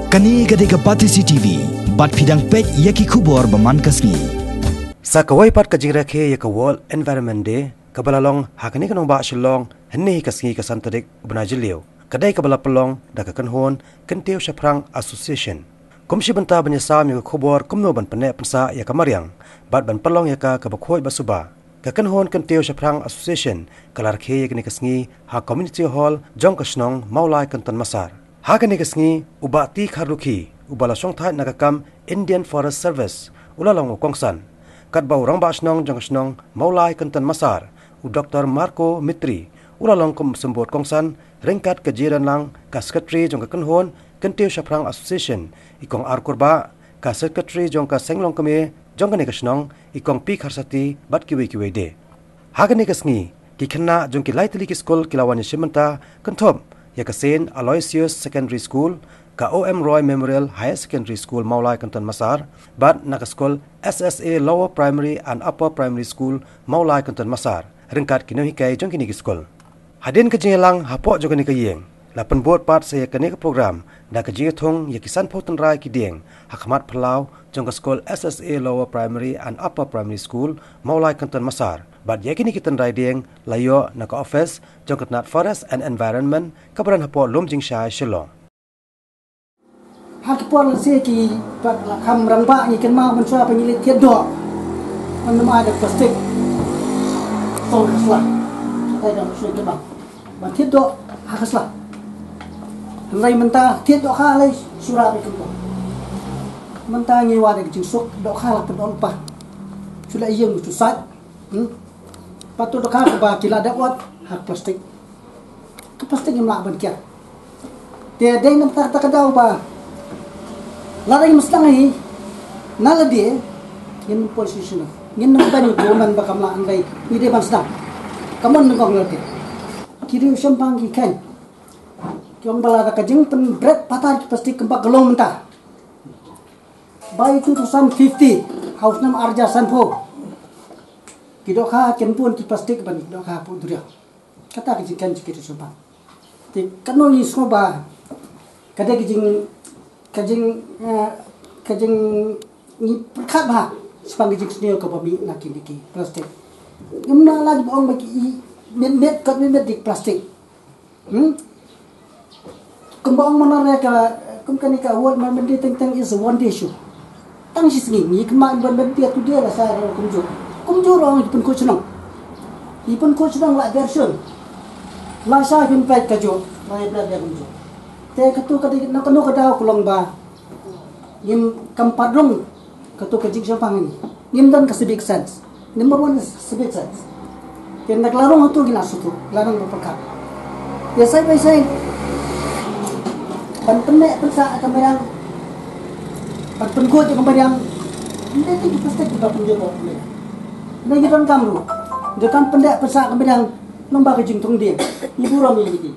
Kani gadega pati CCTV, bat pidang pet yaki kubor baman kasni. Sa kawai pat ka Jingrakhe ya ka World Environment Day, ka balalong hakani kanong ba shilong, henni kasngi ka santadik bunajiliw. Kadai ka balapalong da ka kanhon, kantiw Shaprang Association. Kumsi banta banyasam ya ka kubor kumno ban pane pensa ya ka Mariang, bat ban palong ya ka bakhoy basuba. Ka kanhon kantiw Shaprang Association, kalarkhe ya kini kasngi ha Community Hall jong kasnong Mawlai Kynton Massar. Hakani kasngi ubati kharlukhi ubala songthai nakakam Indian Forest Service ulalong ukongsan. Kat bau rang ba snong jong snong Mawlai Kynton Massar u Dr. Marco Mitri ulalong kum sembot kongsan ringkat kejiran lang ka secretary jong ka kanhon kantiw Shaprang Association ikong arkurba ka secretary jong ka senglong kami jong kani kasnong ikong pi kharsati bat kiwe de. Hagani kasngi kikhanna jong ki laitli ki school kilawani simanta kanthop ya ka Saint Aloysius Secondary School ka OM Roy Memorial Higher Secondary School Mawlai Kynton Massar bat na ka school SSA Lower Primary and Upper Primary School Mawlai Kynton Massar ringkat kini hikai jong kini ki school. Hadin ka jingelang hapo jong kani ka yeng lapan board part saya kani ka program da ka jingathong ya kisan photon rai ki deng hakmat phalau jong ka school SSA Lower Primary and Upper Primary School Mawlai Kynton Massar bat yakini kitan rai deng layo na ka office jong katnat Forest and Environment kabaran hapo lom jingshai shilo. Hakipon se ki kam rangba ni kan ma mensua penyilit tiad do nama ada plastik tol kaslah saya dah sudah kebang ban tiad do hakaslah rai mentah tiad do khalai surah ke ko mentah ni wa de jingsuk do khala pedon pa sudah iyeng tu sat patu do khala ba kila dakwat hak plastik ke plastik ni mak ban kia dia dai nam tak kadau ba Larai mustangi naladi yin position yin nang bani goman ba kamla angai ni de ban sedang kamon ngong ngerti kiri sampang ki kan kyong bala ka jing pen bread patar ki pasti kempak gelong mentah by 2050 house nam arja sanpo kidokha kenpun ki pasti ban dokha pu duria kata ki kan kiri sampang ti kanoni soba kada ki jing kajing ni perkat bah sepang gijik senior ko pabi nakin diki plastik imna lagi boong bagi met kat met dik plastik kembang mana ka kumkani ka world memory teng is a one day issue tang si singi ni kema ban ban dia tu dia lah saya kumjur orang pun ko chnang la version la sa pin pai ka jo mai bla dia kumjur te katu kadi nak kanu kada kulong ba yim kampadrong katu kajik sampang ni yim dan ka civic sense number 1 is civic sense ken nak larong hatu gina sutu larong berpekat ya sai pan penek pensa kamerang pan penko je kamerang ini ti pasti kita punjul ko ni gitan kamru dekan pendek pensa kamerang nombak kajing tong dia ibu ram ni